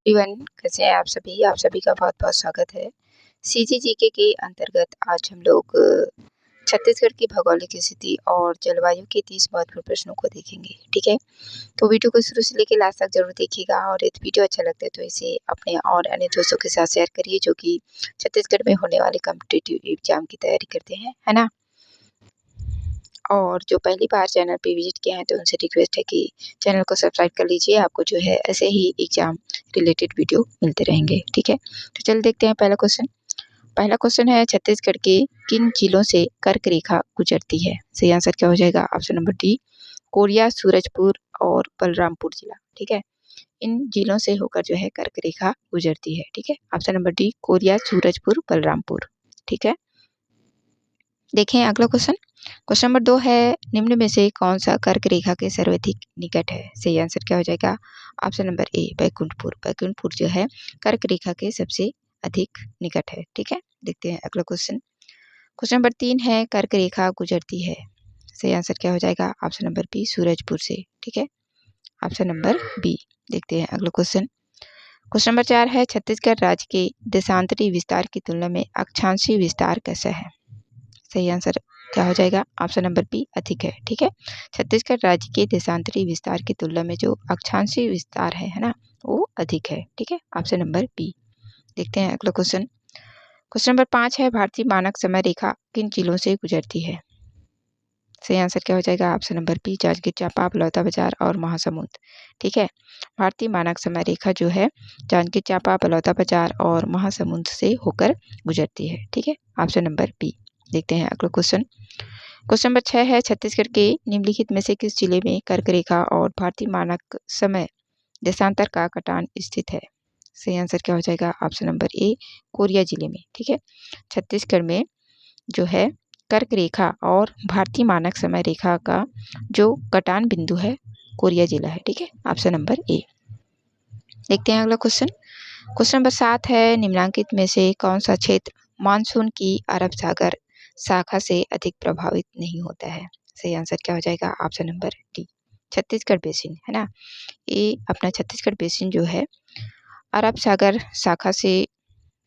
Everyone, कैसे हैं आप सभी का बहुत-बहुत स्वागत है। सीजीजीके के अंतर्गत आज हम लोग छत्तीसगढ़ की भौगोलिक स्थिति और जलवायु के 30 महत्वपूर्ण प्रश्नों को देखेंगे, ठीक है? तो वीडियो को शुरू से लेके लास्ट तक ज़रूर देखिएगा और यदि वीडियो अच्छा लगता है तो इसे अपने और अन्य दोस्तों के साथ शेयर करिए जो कि छत्तीसगढ़ में होने वाले कॉम्पिटिटिव एग्ज़ाम की तैयारी करते हैं, है ना? और जो पहली बार चैनल पे विज़िट किए हैं तो उनसे रिक्वेस्ट है कि चैनल को सब्सक्राइब कर लीजिए। आपको जो है ऐसे ही एग्ज़ाम रिलेटेड वीडियो मिलते रहेंगे, ठीक है? तो चलिए देखते हैं पहला क्वेश्चन। पहला क्वेश्चन है छत्तीसगढ़ के किन जिलों से कर्क रेखा गुजरती है? सही आंसर क्या हो जाएगा? Option number D Korea, Surajpur और बलरामपुर जिला, ठीक है? इन जिलों से होकर जो है कर्क रेखा गुजरती है, ठीक है? Option number D Korea, Surajpur, Balrampur, ठीक है? देखें अगला क्वेश्चन। क्वेश्चन नंबर 2 है निम्न में से कौन सा कर्क रेखा के सर्वाधिक निकट है? सही आंसर क्या हो जाएगा? Option number A Baikunthpur. Baikunthpur जो है कर्क रेखा के सबसे अधिक निकट है, ठीक है? देखते हैं अगला क्वेश्चन। क्वेश्चन नंबर 3 है कर्क रेखा गुजरती है। सही आंसर क्या हो जाएगा? ऑप्शन नंबर बी सूरजपुर से, ठीक है? Option number B. देखते हैं अगला क्वेश्चन। क्वेश्चन नंबर 4 है छत्तीसगढ़ राज्य के देशांतरी विस्तार की तुलना में अक्षांशीय विस्तार कैसा है? सही आंसर क्या हो जाएगा? ऑप्शन नंबर बी अधिक है, ठीक है? छत्तीसगढ़ राज्य के देशांतरी विस्तार की तुलना में जो अक्षांशीय विस्तार है ना, वो अधिक है, ठीक है? Option number B. देखते हैं अगला क्वेश्चन। क्वेश्चन नंबर 5 है भारतीय मानक समय रेखा किन जिलों से गुजरती है? सही आंसर क्या हो जाएगा? Option number B Janjgir Champa, Balodabazar और महासमुंद, ठीक है? भारतीय मानक समय रेखा जो है जांजगीर चांपा, बलौदाबाजार और महासमुंद से होकर गुजरती है, ठीक है? Option number B. देखते हैं अगला क्वेश्चन। क्वेश्चन नंबर 6 है छत्तीसगढ़ के निम्नलिखित में से किस जिले में कर्क रेखा और भारतीय मानक समय देशांतर का कटान स्थित है? सही आंसर क्या हो जाएगा? ऑप्शन नंबर ए कोरिया जिले में, ठीक है? छत्तीसगढ़ में जो है कर्क रेखा और भारतीय मानक समय रेखा का जो कटान बिंदु है कोरिया जिला है, ठीक है? Option number A. देखते हैं अगला क्वेश्चन। क्वेश्चन नंबर 7 है निम्नलिखित में से कौन सा क्षेत्र मानसून की अरब सागर शाखा से अधिक प्रभावित नहीं होता है? सही आंसर क्या हो जाएगा? Option number D Chhattisgarh basin, है ना? ये अपना छत्तीसगढ़ बेसिन जो है अरब सागर शाखा से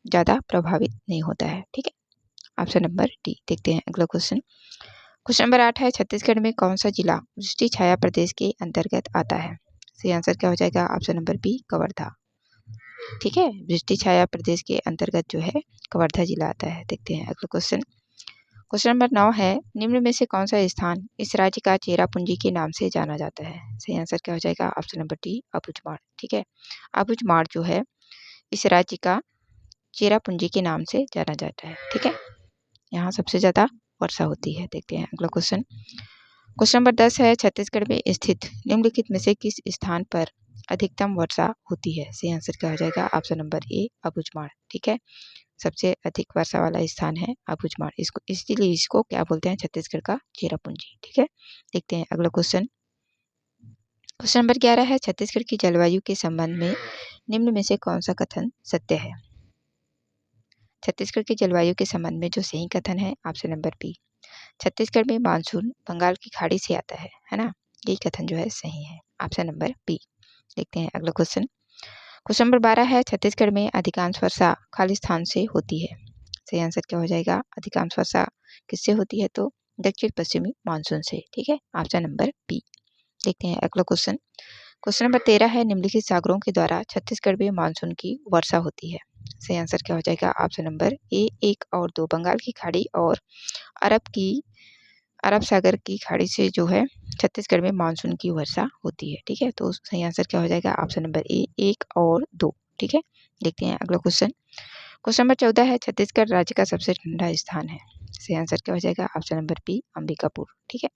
ज़्यादा प्रभावित नहीं होता है, ठीक है? Option number D. देखते हैं अगला क्वेश्चन। क्वेश्चन नंबर 8 है छत्तीसगढ़ में कौन सा जिला वृष्टि छाया प्रदेश के अंतर्गत आता है? सही आंसर क्या हो जाएगा? ऑप्शन नंबर बी कवर्धा, ठीक है? वृष्टि छाया प्रदेश के अंतर्गत जो है कवर्धा जिला आता है। देखते हैं अगला क्वेश्चन। क्वेश्चन नंबर 9 है निम्न में से कौन सा स्थान इस राज्य का चेरापूंजी के नाम से जाना जाता है? सही आंसर क्या हो जाएगा? ऑप्शन नंबर डी अबुझमाड़, ठीक है? अबुझमाड़ जो है इस राज्य का चेरापूंजी के नाम से जाना जाता है, ठीक है? यहाँ सबसे ज़्यादा वर्षा होती है। देखते हैं अगला क्वेश्चन। क्वेश्चन नंबर 10 है छत्तीसगढ़ में स्थित निम्नलिखित में से किस स्थान पर अधिकतम वर्षा होती है? सही आंसर क्या हो जाएगा? ऑप्शन नंबर ए अबुझमाड़, ठीक है? सबसे अधिक वर्षा वाला स्थान है अबुझमाड़। इसको इसलिए इसको क्या बोलते हैं? छत्तीसगढ़ का चेरापूंजी, ठीक है? देखते हैं अगला क्वेश्चन। क्वेश्चन नंबर 11 है छत्तीसगढ़ की जलवायु के संबंध में निम्न में से कौन सा कथन सत्य है? छत्तीसगढ़ की जलवायु के संबंध में जो सही कथन है ऑप्शन नंबर बी छत्तीसगढ़ में मानसून बंगाल की खाड़ी से आता है ना? ये कथन जो है सही है, ऑप्शन नंबर बी। देखते हैं अगला क्वेश्चन। क्वेश्चन नंबर 12 है छत्तीसगढ़ में अधिकांश वर्षा खालिस्तान से होती है। सही आंसर क्या हो जाएगा? अधिकांश वर्षा किससे होती है? तो दक्षिण पश्चिमी मानसून से, ठीक है? Option number B. देखते हैं अगला क्वेश्चन। क्वेश्चन नंबर 13 है निम्नलिखित सागरों के द्वारा छत्तीसगढ़ में मानसून की वर्षा होती है। सही आंसर क्या हो जाएगा? ऑप्शन नंबर ए 1 और 2 बंगाल की खाड़ी और अरब सागर की खाड़ी से जो है छत्तीसगढ़ में मानसून की वर्षा होती है, ठीक है? तो सही आंसर क्या हो जाएगा? ऑप्शन नंबर ए 1 और 2, ठीक है? देखते हैं अगला क्वेश्चन। क्वेश्चन नंबर 14 है छत्तीसगढ़ राज्य का सबसे ठंडा स्थान है। सही आंसर क्या हो जाएगा? ऑप्शन नंबर बी अंबिकापुर, ठीक है?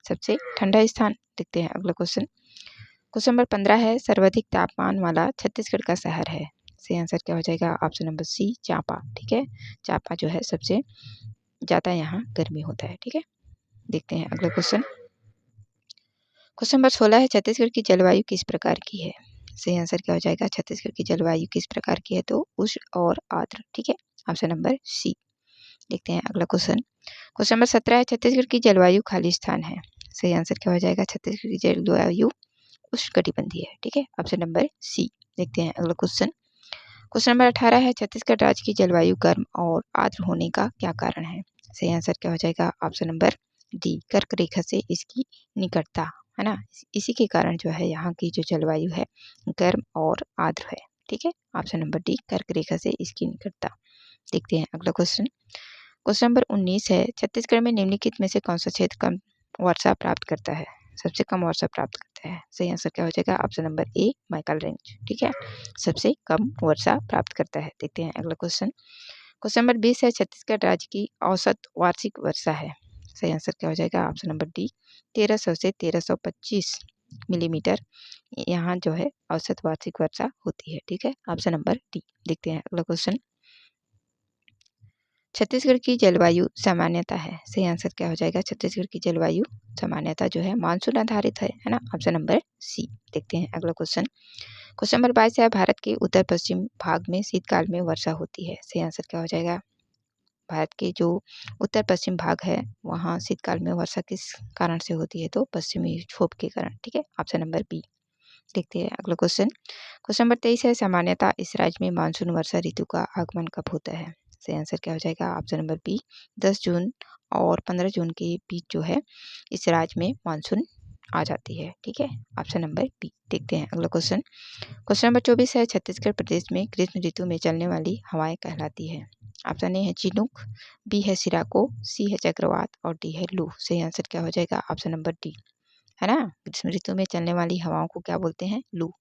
सबसे ठंडा स्थान। देखते हैं अगला क्वेश्चन। क्वेश्चन नंबर 15 है सर्वाधिक तापमान वाला छत्तीसगढ़ का शहर है। सही आंसर क्या हो जाएगा? ऑप्शन नंबर सी चांपा, ठीक है? चांपा जो है सबसे ज़्यादा यहाँ गर्मी होता है, ठीक है? देखते हैं अगला क्वेश्चन। क्वेश्चन नंबर 16 है छत्तीसगढ़ की जलवायु किस प्रकार की है? सही आंसर क्या हो जाएगा? छत्तीसगढ़ की जलवायु किस प्रकार की है? तो उष्ण और आर्द्र, ठीक है? Option number C. देखते हैं अगला क्वेश्चन। क्वेश्चन नंबर 17 है छत्तीसगढ़ की जलवायु खालिस्तान है। सही आंसर क्या हो जाएगा? छत्तीसगढ़ की जलवायु उष्णकटिबंधीय है, ठीक है? Option number C. देखते हैं अगला क्वेश्चन। क्वेश्चन नंबर 18 है, छत्तीसगढ़ राज्य की जलवायु गर्म और आर्द्र होने का क्या कारण है? सही आंसर क्या हो जाएगा? ऑप्शन नंबर डी, कर्क रेखा से इसकी निकटता, है ना, इसी के कारण जो है यहाँ की जो जलवायु है गर्म और आर्द्र है। ठीक है, ऑप्शन नंबर डी, कर्क रेखा से इसकी निकटता। देखते हैं अगला क्वेश्चन। क्वेश्चन नंबर 19 है, छत्तीसगढ़ में निम्नलिखित में से कौन सा क्षेत्र कम वर्षा प्राप्त करता है? सबसे कम वर्षा प्राप्त करता है। सही आंसर क्या हो जाएगा? Option number A, Maikal range. ठीक है, सबसे कम वर्षा प्राप्त करता है। देखते हैं अगला क्वेश्चन। क्वेश्चन नंबर 20 है, छत्तीसगढ़ राज्य की औसत वार्षिक वर्षा है। सही आंसर क्या हो जाएगा? ऑप्शन नंबर डी, 1300 से 1325 मिलीमीटर यहाँ जो है औसत वार्षिक वर्षा होती है। ठीक है, ऑप्शन नंबर डी। देखते हैं अगला क्वेश्चन। छत्तीसगढ़ की जलवायु सामान्यता है। सही आंसर क्या हो जाएगा? छत्तीसगढ़ की जलवायु सामान्यता जो है मानसून आधारित है ना, ऑप्शन नंबर सी। देखते हैं अगला क्वेश्चन। क्वेश्चन नंबर 22 है, भारत के उत्तर पश्चिम भाग में शीतकाल में वर्षा होती है। सही आंसर क्या हो जाएगा? भारत के जो उत्तर पश्चिम भाग है वहाँ शीतकाल में वर्षा किस कारण से होती है? तो पश्चिमी विक्षोभ के कारण। ठीक है, ऑप्शन नंबर बी। देखते हैं अगला क्वेश्चन। क्वेश्चन नंबर 23 है, सामान्यतः इस राज्य में मानसून वर्षा ऋतु का आगमन कब होता है? सही आंसर क्या हो जाएगा? ऑप्शन नंबर बी, 10 जून और 15 जून के बीच जो है इस राज्य में मानसून आ जाती है। ठीक है, ऑप्शन नंबर बी। देखते हैं अगला क्वेश्चन। क्वेश्चन नंबर 24 है, छत्तीसगढ़ प्रदेश में ग्रीष्म ऋतु में चलने वाली हवाएं कहलाती है। ऑप्शन ए है चिनूक, बी है सिराको, सी है चक्रवात और डी है लू। सही आंसर क्या हो जाएगा? ऑप्शन नंबर डी, है ना, ग्रीष्म ऋतु में चलने वाली हवाओं को क्या बोलते हैं? लू।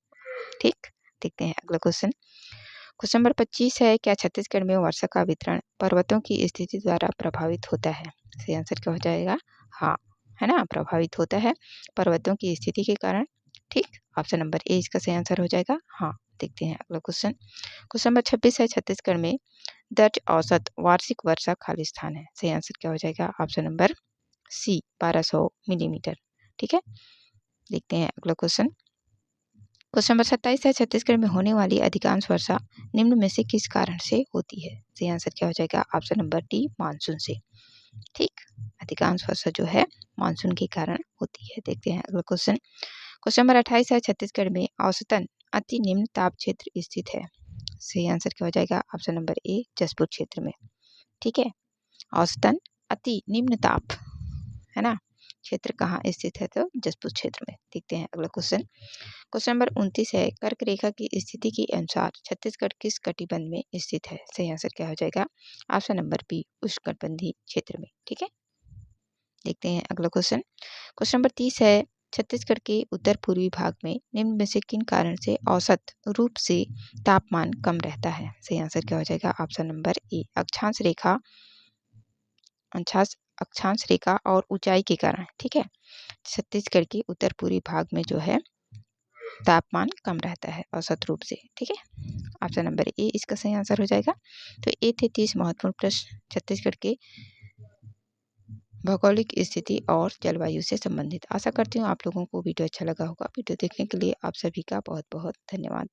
ठीक, देखते हैं अगला क्वेश्चन। क्वेश्चन नंबर 25 है, क्या छत्तीसगढ़ में वर्षा का वितरण पर्वतों की स्थिति द्वारा प्रभावित होता है? सही आंसर क्या हो जाएगा? हाँ, है ना, प्रभावित होता है पर्वतों की स्थिति के कारण। ठीक, ऑप्शन नंबर ए इसका सही आंसर हो जाएगा। हाँ, देखते हैं अगला क्वेश्चन। क्वेश्चन नंबर 26 है, छत्तीसगढ़ में दर्ज औसत वार्षिक वर्षा खाली स्थान है। सही आंसर क्या हो जाएगा? Option number C, 1200 millimetre. ठीक है, देखते हैं अगला क्वेश्चन। क्वेश्चन नंबर 27 है, छत्तीसगढ़ में होने वाली अधिकांश वर्षा निम्न में से किस कारण से होती है? सही आंसर क्या हो जाएगा? ऑप्शन नंबर डी, मानसून से। ठीक, अधिकांश वर्षा जो है मानसून के कारण होती है। देखते हैं अगला क्वेश्चन। क्वेश्चन नंबर 28 है, छत्तीसगढ़ में औसतन अति निम्न ताप क्षेत्र स्थित है। सही आंसर क्या हो जाएगा? ऑप्शन नंबर ए, जसपुर क्षेत्र में। ठीक है, औसतन अति निम्न ताप, है ना, क्षेत्र कहाँ स्थित है? तो जसपुर क्षेत्र में। देखते हैं अगला क्वेश्चन। क्वेश्चन नंबर 29 है, कर्क रेखा की स्थिति के अनुसार छत्तीसगढ़ किस कटिबंध में स्थित है? सही आंसर क्या हो जाएगा? ऑप्शन नंबर बी, उष्णकटिबंधीय क्षेत्र में। ठीक है, देखते हैं अगला क्वेश्चन। क्वेश्चन नंबर 30 है, छत्तीसगढ़ के उत्तर पूर्वी भाग में निम्न में से किन कारण से औसत रूप से तापमान कम रहता है? सही आंसर क्या हो जाएगा? ऑप्शन नंबर ए, अक्षांश रेखा और ऊंचाई के कारण। ठीक है, छत्तीसगढ़ के उत्तर पूर्वी भाग में जो है तापमान कम रहता है औसत रूप से। ठीक है, ऑप्शन नंबर ए इसका सही आंसर हो जाएगा। तो ये थे 30 महत्वपूर्ण प्रश्न छत्तीसगढ़ के भौगोलिक स्थिति और जलवायु से संबंधित। आशा करती हूँ आप लोगों को वीडियो अच्छा लगा होगा। वीडियो देखने के लिए आप सभी का बहुत बहुत धन्यवाद।